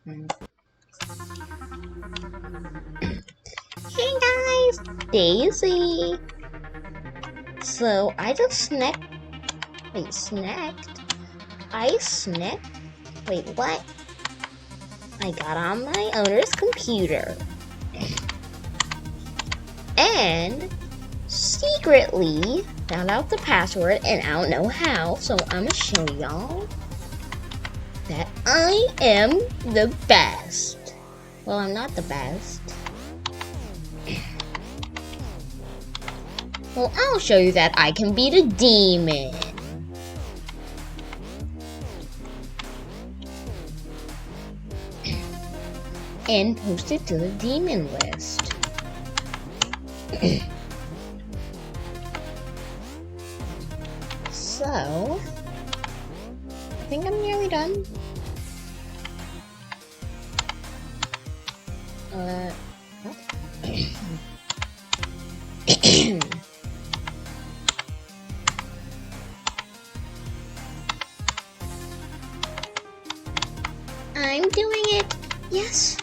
Hey guys, Daisy. So I just snacked. Wait, snacked? I snacked? Wait, what? I got on my owner's computer and secretly found out the password, and I don't know how, so I'm gonna show y'all that I am the best. Well, I'm not the best. Well, I'll show you that I can beat a demon. And post it to the demon list. So, I think I'm nearly done. I'm doing it. Yes.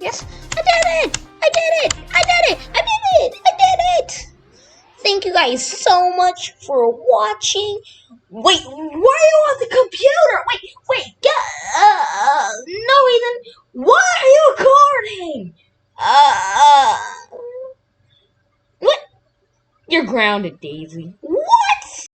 Yes, I did it! I did it! I did it! I did it! I did it! Thank you guys so much for watching. Wait, why are you on the computer? Wait, no, Ethan. Why are you recording? What? You're grounded, Daisy.